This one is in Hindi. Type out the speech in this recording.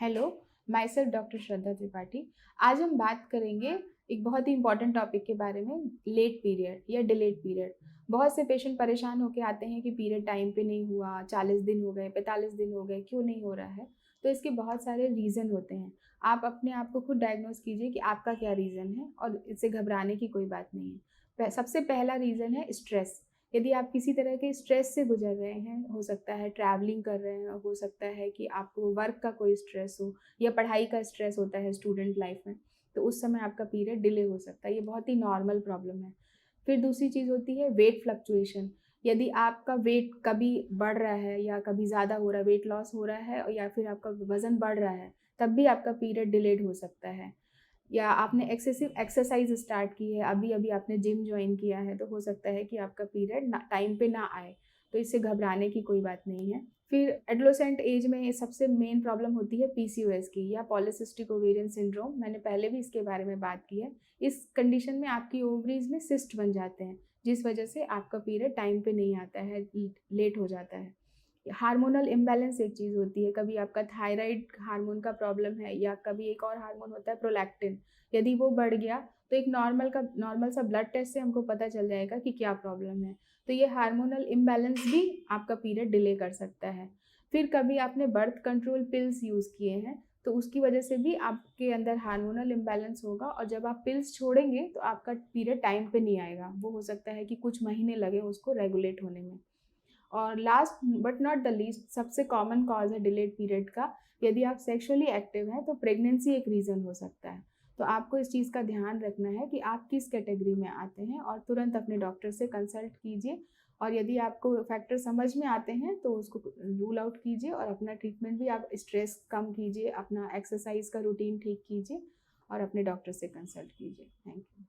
हेलो, माई सेल्फ डॉक्टर श्रद्धा त्रिपाठी। आज हम बात करेंगे एक बहुत ही इंपॉर्टेंट टॉपिक के बारे में, लेट पीरियड या डिलेड पीरियड। बहुत से पेशेंट परेशान होकर आते हैं कि पीरियड टाइम पे नहीं हुआ, 40 दिन हो गए, 45 दिन हो गए, क्यों नहीं हो रहा है। तो इसके बहुत सारे रीज़न होते हैं। आप अपने आप को खुद डायग्नोज कीजिए कि आपका क्या रीज़न है, और इससे घबराने की कोई बात नहीं है। सबसे पहला रीज़न है स्ट्रेस। यदि आप किसी तरह के स्ट्रेस से गुजर रहे हैं, हो सकता है ट्रैवलिंग कर रहे हैं, हो सकता है कि आपको वर्क का कोई स्ट्रेस हो या पढ़ाई का स्ट्रेस होता है स्टूडेंट लाइफ में, तो उस समय आपका पीरियड डिले हो सकता है। ये बहुत ही नॉर्मल प्रॉब्लम है। फिर दूसरी चीज़ होती है वेट फ्लक्चुएशन। यदि आपका वेट कभी बढ़ रहा है या कभी ज़्यादा हो रहा है, वेट लॉस हो रहा है, या फिर आपका वज़न बढ़ रहा है, तब भी आपका पीरियड डिलेड हो सकता है। या आपने एक्सेसिव एक्सरसाइज स्टार्ट की है, अभी-अभी आपने जिम जॉइन किया है, तो हो सकता है कि आपका पीरियड ना टाइम पे ना आए, तो इससे घबराने की कोई बात नहीं है। फिर एडोलेसेंट एज में सबसे मेन प्रॉब्लम होती है पीसीओएस की, या पॉलीसिस्टिक ओवेरियन सिंड्रोम। मैंने पहले भी इसके बारे में बात की है। इस कंडीशन में आपकी ओवरीज में सिस्ट बन जाते हैं, जिस वजह से आपका पीरियड टाइम पे नहीं आता है, लेट हो जाता है। हार्मोनल इम्बैलेंस एक चीज़ होती है, कभी आपका थायराइड हार्मोन का प्रॉब्लम है, या कभी एक और हार्मोन होता है प्रोलैक्टिन। यदि वो बढ़ गया तो एक नॉर्मल सा ब्लड टेस्ट से हमको पता चल जाएगा कि क्या प्रॉब्लम है। तो ये हार्मोनल इम्बैलेंस भी आपका पीरियड डिले कर सकता है। फिर कभी आपने बर्थ कंट्रोल पिल्स यूज़ किए हैं, तो उसकी वजह से भी आपके अंदर हार्मोनल इम्बैलेंस होगा, और जब आप पिल्स छोड़ेंगे तो आपका पीरियड टाइम पे नहीं आएगा। वो हो सकता है कि कुछ महीने लगे उसको रेगुलेट होने में। और last but not the least, सबसे कॉमन कॉज है डिलेड पीरियड का, यदि आप सेक्सुअली एक्टिव हैं तो प्रेगनेंसी एक रीज़न हो सकता है। तो आपको इस चीज़ का ध्यान रखना है कि आप किस कैटेगरी में आते हैं, और तुरंत अपने डॉक्टर से कंसल्ट कीजिए। और यदि आपको फैक्टर समझ में आते हैं तो उसको रूल आउट कीजिए, और अपना ट्रीटमेंट भी, आप स्ट्रेस कम कीजिए, अपना एक्सरसाइज का रूटीन ठीक कीजिए, और अपने डॉक्टर से कंसल्ट कीजिए। Thank you.